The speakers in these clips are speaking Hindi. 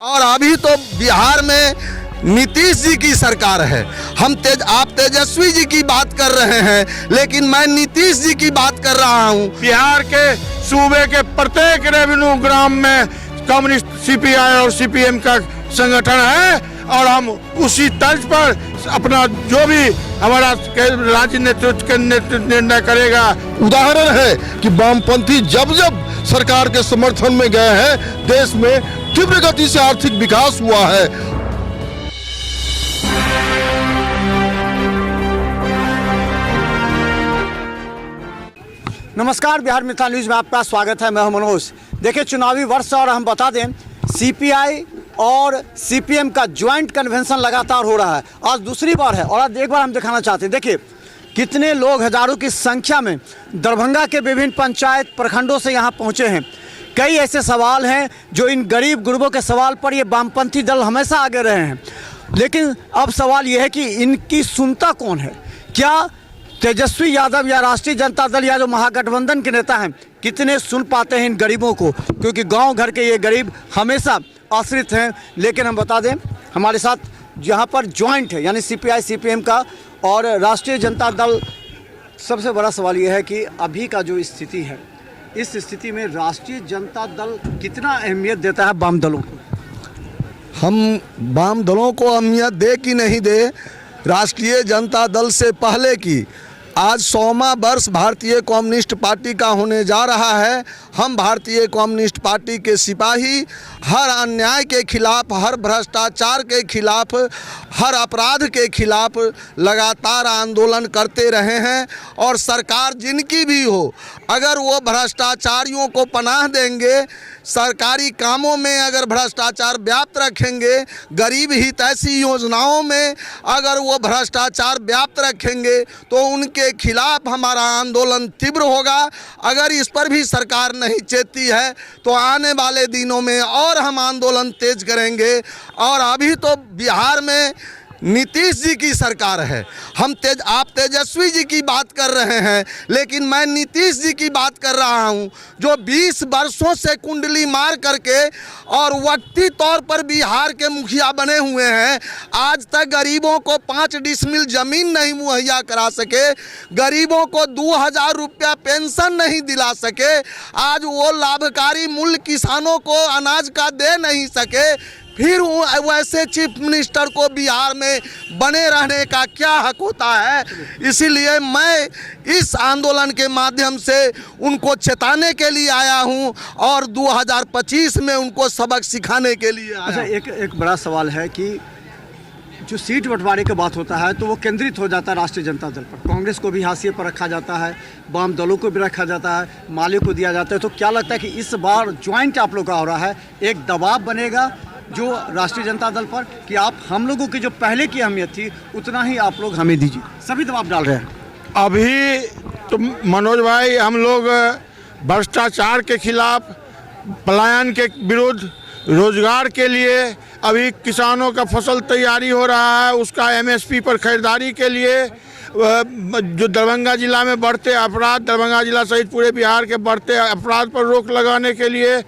और अभी तो बिहार में नीतीश जी की सरकार है। आप तेजस्वी जी की बात कर रहे हैं, लेकिन मैं नीतीश जी की बात कर रहा हूं। बिहार के सूबे के प्रत्येक रेवेन्यू ग्राम में कम्युनिस्ट सीपीआई और सीपीएम का संगठन है और हम उसी तर्ज पर अपना जो भी हमारा राज्य नेतृत्व निर्णय करेगा। उदाहरण है कि वामपंथी जब जब सरकार के समर्थन में गए हैं, देश में तीव्र गति से आर्थिक विकास हुआ है। नमस्कार, बिहार मित्र न्यूज में आपका स्वागत है। मैं हूं मनोज। देखिए, चुनावी वर्ष और हम बता दें, सीपीआई और सीपीएम का ज्वाइंट कन्वेंशन लगातार हो रहा है। आज दूसरी बार है और आज एक बार हम दिखाना चाहते हैं। देखिए कितने लोग हजारों की संख्या में दरभंगा के विभिन्न पंचायत प्रखंडों से यहाँ पहुँचे हैं। कई ऐसे सवाल हैं जो इन गरीब गुरबों के सवाल पर ये वामपंथी दल हमेशा आगे रहे हैं, लेकिन अब सवाल ये है कि इनकी सुनता कौन है। क्या तेजस्वी यादव या राष्ट्रीय जनता दल या जो महागठबंधन के नेता हैं कितने सुन पाते हैं इन गरीबों को, क्योंकि गांव घर के ये गरीब हमेशा आश्रित हैं। लेकिन हम बता दें, हमारे साथ यहाँ पर ज्वाइंट है, यानी सीपीआई सीपीएम का और राष्ट्रीय जनता दल। सबसे बड़ा सवाल ये है कि अभी का जो स्थिति है, इस स्थिति में राष्ट्रीय जनता दल कितना अहमियत देता है वाम दलों को? हम वाम दलों को अहमियत दे कि नहीं दे, राष्ट्रीय जनता दल से पहले की आज 100वां वर्ष भारतीय कम्युनिस्ट पार्टी का होने जा रहा है। हम भारतीय कम्युनिस्ट पार्टी के सिपाही हर अन्याय के खिलाफ, हर भ्रष्टाचार के खिलाफ, हर अपराध के खिलाफ लगातार आंदोलन करते रहे हैं। और सरकार जिनकी भी हो, अगर वो भ्रष्टाचारियों को पनाह देंगे, सरकारी कामों में अगर भ्रष्टाचार व्याप्त रखेंगे, गरीब हित ऐसी योजनाओं में अगर वो भ्रष्टाचार व्याप्त रखेंगे, तो उनके खिलाफ हमारा आंदोलन तीव्र होगा। अगर इस पर भी सरकार नहीं चेती है तो आने वाले दिनों में और हम आंदोलन तेज करेंगे। और अभी तो बिहार में नीतीश जी की सरकार है। आप तेजस्वी जी की बात कर रहे हैं, लेकिन मैं नीतीश जी की बात कर रहा हूं, जो 20 वर्षों से कुंडली मार करके और वक्ती तौर पर बिहार के मुखिया बने हुए हैं। आज तक गरीबों को 5 डिसमिल जमीन नहीं मुहैया करा सके, गरीबों को 2000 रुपया पेंशन नहीं दिला सके, आज वो लाभकारी मूल्य किसानों को अनाज का दे नहीं सके, फिर वैसे चीफ मिनिस्टर को बिहार में बने रहने का क्या हक होता है। इसीलिए मैं इस आंदोलन के माध्यम से उनको चेताने के लिए आया हूं और 2025 में उनको सबक सिखाने के लिए आया। अच्छा, एक बड़ा सवाल है कि जो सीट बंटवारे की बात होता है तो वो केंद्रित हो जाता है राष्ट्रीय जनता दल पर। कांग्रेस को भी हाशिए पर रखा जाता है, वाम दलों को भी रखा जाता है, माले को दिया जाता है। तो क्या लगता है कि इस बार ज्वाइंट आप लोग का हो रहा है, एक दबाव बनेगा जो राष्ट्रीय जनता दल पर कि आप हम लोगों की जो पहले की अहमियत थी उतना ही आप लोग हमें दीजिए? सभी दबाव डाल रहे हैं। अभी तो मनोज भाई, हम लोग भ्रष्टाचार के खिलाफ, पलायन के विरुद्ध, रोजगार के लिए, अभी किसानों का फसल तैयारी हो रहा है उसका एमएसपी पर खरीदारी के लिए, जो दरभंगा जिला में बढ़ते अपराध, दरभंगा जिला सहित पूरे बिहार के बढ़ते अपराध पर रोक लगाने के लिए,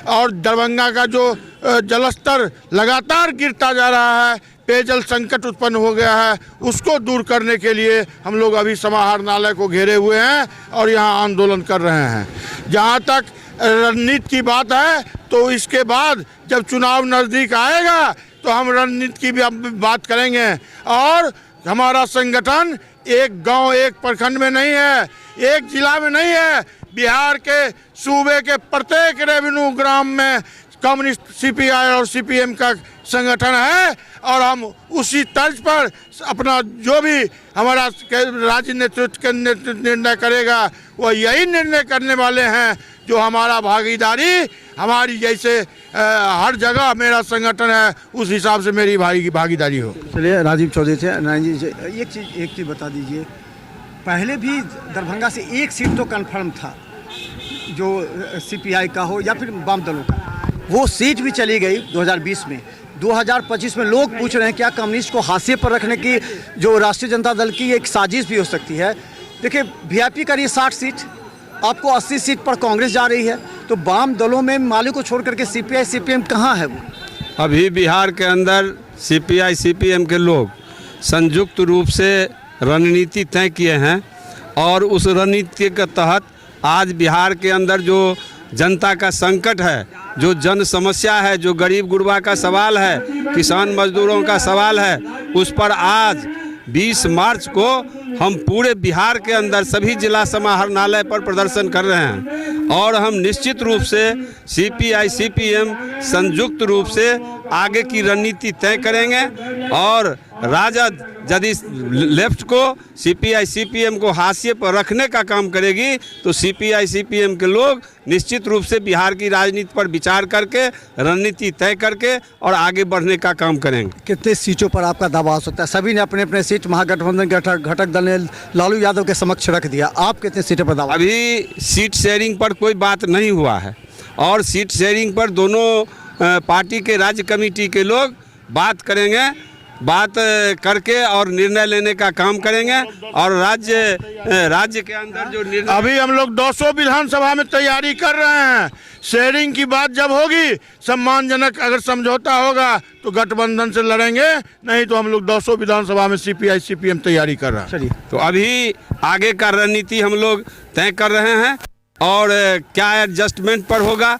और दरभंगा का जो जलस्तर लगातार गिरता जा रहा है, पेयजल संकट उत्पन्न हो गया है, उसको दूर करने के लिए हम लोग अभी समाहर नाले को घेरे हुए हैं और यहाँ आंदोलन कर रहे हैं। जहाँ तक रणनीति की बात है तो इसके बाद जब चुनाव नज़दीक आएगा तो हम रणनीति की भी बात करेंगे। और हमारा संगठन एक गांव एक प्रखंड में नहीं है, एक जिला में नहीं है, बिहार के सूबे के प्रत्येक रेवेन्यू ग्राम में कम्युनिस्ट सीपीआई और सीपीएम का संगठन है और हम उसी तर्ज पर अपना जो भी हमारा राज्य नेतृत्व निर्णय करेगा, वो यही निर्णय करने वाले हैं जो हमारा भागीदारी, हमारी जैसे हर जगह मेरा संगठन है उस हिसाब से मेरी भागीदारी हो। चलिए, राजीव चौधरी से नारायण जी, एक चीज़ बता दीजिए। पहले भी दरभंगा से एक सीट तो कन्फर्म था, जो सीपीआई का हो या फिर वाम दलों का, वो सीट भी चली गई 2020 में। 2025 में लोग पूछ रहे हैं क्या कम्युनिस्ट को हाशिए पर रखने की जो राष्ट्रीय जनता दल की एक साजिश भी हो सकती है? देखिए, वीआईपी का ये 60 सीट, आपको 80 सीट पर कांग्रेस जा रही है, तो वाम दलों में माले को छोड़ करके सीपीआई सीपीएम कहाँ है? वो अभी बिहार के अंदर सीपीआई सीपीएम के लोग संयुक्त रूप से रणनीति तय किए हैं और उस रणनीति के तहत आज बिहार के अंदर जो जनता का संकट है, जो जन समस्या है, जो गरीब गुरबा का सवाल है, किसान मजदूरों का सवाल है, उस पर आज 20 मार्च को हम पूरे बिहार के अंदर सभी जिला समाहरणालय पर प्रदर्शन कर रहे हैं और हम निश्चित रूप से सीपीआई सीपीएम संयुक्त रूप से आगे की रणनीति तय करेंगे और राजद यदि लेफ्ट को सीपीआई सीपीएम को हाशिए पर रखने का काम करेगी तो सीपीआई सीपीएम के लोग निश्चित रूप से बिहार की राजनीति पर विचार करके रणनीति तय करके और आगे बढ़ने का काम करेंगे। कितने सीटों पर आपका दावा हो सकता है? सभी ने अपने अपने सीट महागठबंधन के घटक दल ने लालू यादव के समक्ष रख दिया, आप कितने सीटों पर दावा? अभी सीट शेयरिंग पर कोई बात नहीं हुआ है और सीट शेयरिंग पर दोनों पार्टी के राज्य कमेटी के लोग बात करेंगे, बात करके और निर्णय लेने का काम करेंगे और राज्य के अंदर जो निर्णय अभी हम लोग 200 विधानसभा में तैयारी कर रहे हैं। शेयरिंग की बात जब होगी, सम्मानजनक अगर समझौता होगा तो गठबंधन से लड़ेंगे, नहीं तो हम लोग 200 विधानसभा में सीपीआई सीपीएम तैयारी कर रहे हैं। चलिए, तो अभी आगे का रणनीति हम लोग तय कर रहे हैं और क्या एडजस्टमेंट पर होगा,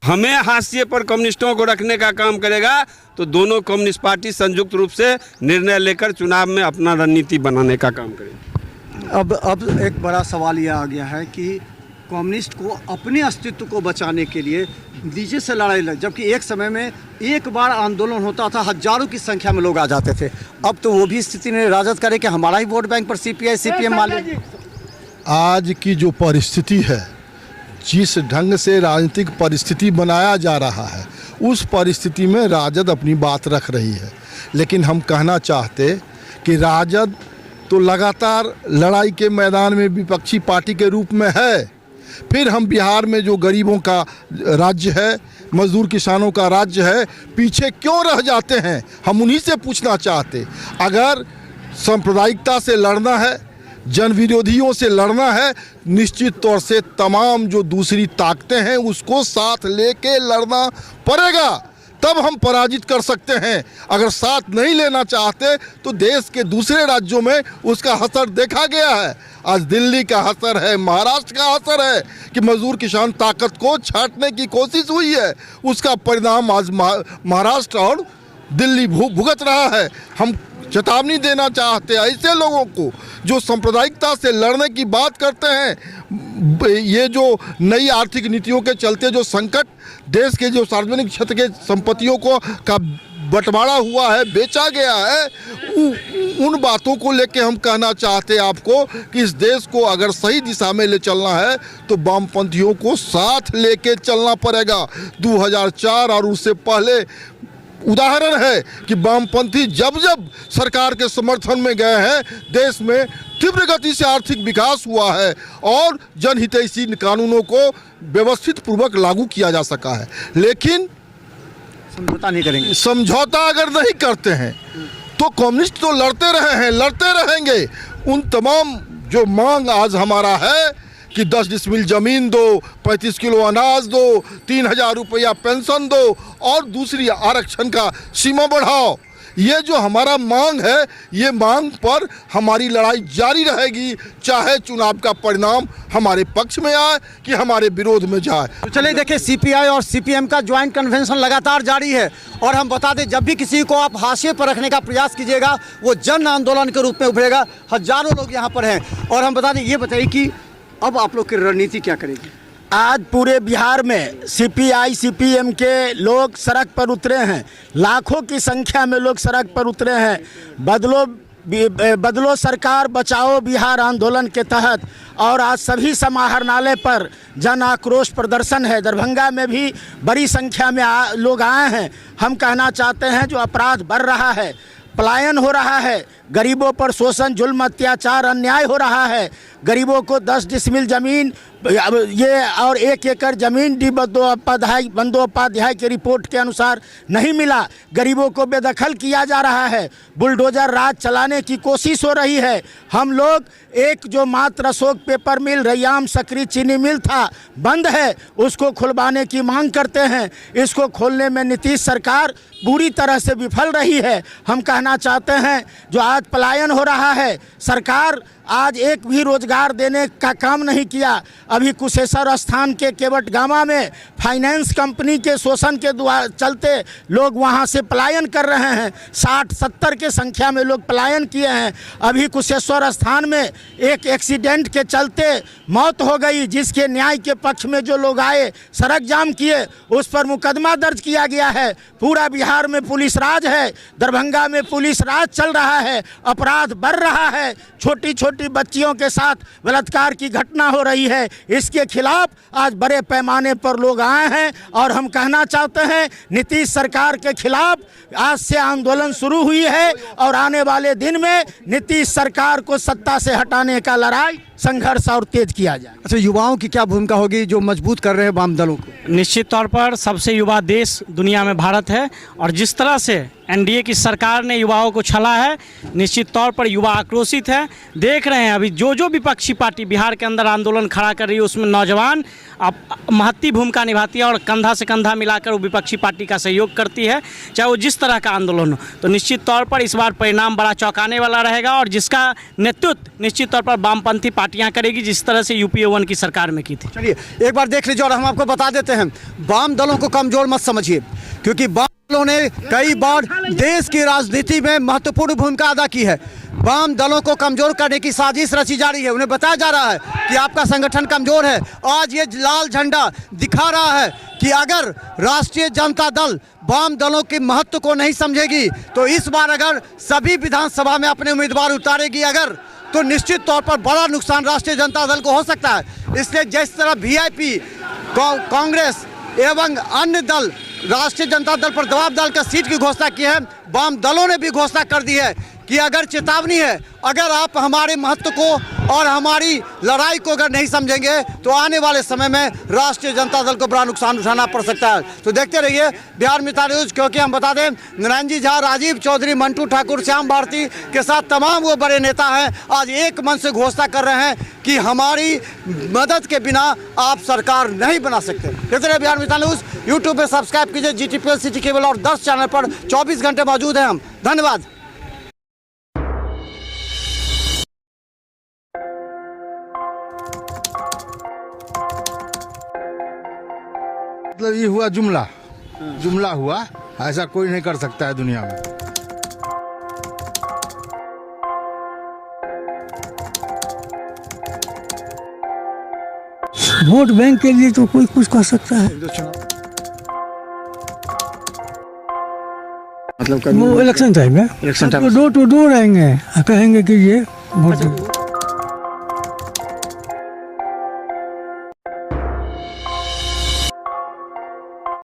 हमें हाशिए पर कम्युनिस्टों को रखने का काम करेगा तो दोनों कम्युनिस्ट पार्टी संयुक्त रूप से निर्णय लेकर चुनाव में अपना रणनीति बनाने का काम करेगी। अब एक बड़ा सवाल यह आ गया है कि कम्युनिस्ट को अपने अस्तित्व को बचाने के लिए डीजे से लड़ाई लग, जबकि एक समय में एक बार आंदोलन होता था, हजारों की संख्या में लोग आ जाते थे। अब तो वो भी स्थिति ने राजद करे कि हमारा ही वोट बैंक पर सीपीआई सीपीएम मान ले। आज की जो परिस्थिति है, जिस ढंग से राजनीतिक परिस्थिति बनाया जा रहा है, उस परिस्थिति में राजद अपनी बात रख रही है। लेकिन हम कहना चाहते कि राजद तो लगातार लड़ाई के मैदान में विपक्षी पार्टी के रूप में है, फिर हम बिहार में जो गरीबों का राज्य है, मजदूर किसानों का राज्य है, पीछे क्यों रह जाते हैं? हम उन्हीं से पूछना चाहते। अगर सांप्रदायिकता से लड़ना है, जन विरोधियों से लड़ना है, निश्चित तौर से तमाम जो दूसरी ताकतें हैं उसको साथ लेके लड़ना पड़ेगा, तब हम पराजित कर सकते हैं। अगर साथ नहीं लेना चाहते तो देश के दूसरे राज्यों में उसका असर देखा गया है। आज दिल्ली का असर है, महाराष्ट्र का असर है कि मजदूर किसान ताकत को छांटने की कोशिश हुई है, उसका परिणाम आज महाराष्ट्र और दिल्ली भुगत रहा है। हम चेतावनी देना चाहते हैं ऐसे लोगों को जो सांप्रदायिकता से लड़ने की बात करते हैं। ये जो नई आर्थिक नीतियों के चलते जो संकट, देश के जो सार्वजनिक क्षेत्र के संपत्तियों को का बंटवारा हुआ है, बेचा गया है, उन बातों को लेके हम कहना चाहते हैं आपको कि इस देश को अगर सही दिशा में ले चलना है तो वामपंथियों को साथ लेके चलना पड़ेगा। 2004 और उससे पहले उदाहरण है कि वामपंथी जब जब सरकार के समर्थन में गए हैं, देश में तीव्र गति से आर्थिक विकास हुआ है और जनहितैषी कानूनों को व्यवस्थित पूर्वक लागू किया जा सका है। लेकिन समझौता नहीं करेंगे। समझौता अगर नहीं करते हैं तो कम्युनिस्ट तो लड़ते रहे हैं, लड़ते रहेंगे। उन तमाम जो मांग आज हमारा है कि 10 डिसमिल ज़मीन दो, 35 किलो अनाज दो, 3000 रुपया पेंशन दो और दूसरी आरक्षण का सीमा बढ़ाओ, ये जो हमारा मांग है, ये मांग पर हमारी लड़ाई जारी रहेगी, चाहे चुनाव का परिणाम हमारे पक्ष में आए कि हमारे विरोध में जाए। तो चलिए देखिए, सीपीआई और सीपीएम का ज्वाइंट कन्वेंशन लगातार जारी है और हम बता दें, जब भी किसी को आप हाशिए पर रखने का प्रयास कीजिएगा वो जन आंदोलन के रूप में उभरेगा। हजारों लोग यहाँ पर हैं और हम बता दें, ये बताइए कि अब आप लोग की रणनीति क्या करेगी? आज पूरे बिहार में सीपीआई सीपीएम के लोग सड़क पर उतरे हैं, लाखों की संख्या में लोग सड़क पर उतरे हैं बदलो सरकार बचाओ बिहार आंदोलन के तहत। और आज सभी समाहरणालय पर जन आक्रोश प्रदर्शन है। दरभंगा में भी बड़ी संख्या में लोग आए हैं। हम कहना चाहते हैं, जो अपराध बढ़ रहा है, पलायन हो रहा है, गरीबों पर शोषण, जुल्म, अत्याचार, अन्याय हो रहा है, गरीबों को 10 डिसमिल ज़मीन अब ये और 1 एकड़ ज़मीन डी बंदोपाध्याय की रिपोर्ट के अनुसार नहीं मिला। गरीबों को बेदखल किया जा रहा है, बुलडोजर राज चलाने की कोशिश हो रही है। हम लोग एक जो मात्र अशोक पेपर मिल, रैयाम सकरी चीनी मिल था, बंद है, उसको खुलवाने की मांग करते हैं। इसको खोलने में नीतीश सरकार बुरी तरह से विफल रही है। हम कहना चाहते हैं जो आज पलायन हो रहा है, सरकार आज एक भी रोजगार देने का काम नहीं किया। अभी कुशेश्वर स्थान के केवटगामा में फाइनेंस कंपनी के शोषण के चलते लोग वहां से पलायन कर रहे हैं। 60-70 के संख्या में लोग पलायन किए हैं। अभी कुशेश्वर स्थान में एक एक्सीडेंट के चलते मौत हो गई, जिसके न्याय के पक्ष में जो लोग आए, सड़क जाम किए, उस पर मुकदमा दर्ज किया गया है। पूरा बिहार में पुलिस राज है, दरभंगा में पुलिस राज चल रहा है, अपराध बढ़ रहा है, छोटी छोटी बच्चियों के साथ बलात्कार की घटना हो रही है। इसके खिलाफ आज बड़े पैमाने पर लोग आए हैं और हम कहना चाहते हैं नीतीश सरकार के खिलाफ आज से आंदोलन शुरू हुई है और आने वाले दिन में नीतीश सरकार को सत्ता से हटाने का लड़ाई संघर्ष और तेज किया जाए। अच्छा, युवाओं की क्या भूमिका होगी जो मजबूत कर रहे हैं वाम दलों को? निश्चित तौर पर सबसे युवा देश दुनिया में भारत है और जिस तरह से एनडीए की सरकार ने युवाओं को छला है, निश्चित तौर पर युवा आक्रोशित है। देख रहे हैं अभी जो विपक्षी पार्टी बिहार के अंदर आंदोलन खड़ा कर रही है, उसमें नौजवान अब महत्वपूर्ण भूमिका निभाती है और कंधा से कंधा मिलाकर वो विपक्षी पार्टी का सहयोग करती है, चाहे वो जिस तरह का आंदोलन हो। तो निश्चित तौर पर इस बार परिणाम बड़ा चौंकाने वाला रहेगा और जिसका नेतृत्व निश्चित तौर पर वामपंथी पार्टियां करेगी, जिस तरह से यूपीए 1 की सरकार में की थी। चलिए एक बार देख लीजिए और हम आपको बता देते हैं, वाम दलों को कमजोर मत समझिए, क्योंकि वाम दलों ने कई बार देश की राजनीति में महत्वपूर्ण भूमिका अदा की है। वाम दलों को कमजोर करने की साजिश रची जा रही है। उन्हें बताया जा रहा है कि आपका संगठन कमजोर है। आज ये लाल झंडा दिखा रहा है कि अगर राष्ट्रीय जनता दल वाम दलों के महत्व को नहीं समझेगी तो इस बार अगर सभी विधानसभा में अपने उम्मीदवार उतारेगी अगर, तो निश्चित तौर पर बड़ा नुकसान राष्ट्रीय जनता दल को हो सकता है। इसलिए जिस तरह वीआईपी, कांग्रेस एवं अन्य दल राष्ट्रीय जनता दल पर दबाव डालकर सीट की घोषणा की है, वाम दलों ने भी घोषणा कर दी है कि अगर चेतावनी है, अगर आप हमारे महत्व को और हमारी लड़ाई को अगर नहीं समझेंगे तो आने वाले समय में राष्ट्रीय जनता दल को बड़ा नुकसान उठाना पड़ सकता है। तो देखते रहिए बिहार मित्र न्यूज, क्योंकि हम बता दें नारायण जी झा, राजीव चौधरी, मंटू ठाकुर, श्याम भारती के साथ तमाम वो बड़े नेता हैं, आज एक मन से घोषणा कर रहे हैं कि हमारी मदद के बिना आप सरकार नहीं बना सकते। देखते रहिए बिहार मित्र न्यूज, यूट्यूब पर सब्सक्राइब कीजिए, GTPL सिटी केबल और 10 चैनल पर 24 घंटे मौजूद हैं हम। धन्यवाद। मतलब ये हुआ जुमला हुआ, ऐसा कोई नहीं कर सकता है दुनिया में। वोट बैंक के लिए तो कोई कुछ कर सकता है। मतलब वो इलेक्शन टाइम में डोर टू डोर आएंगे, कहेंगे कि ये वोट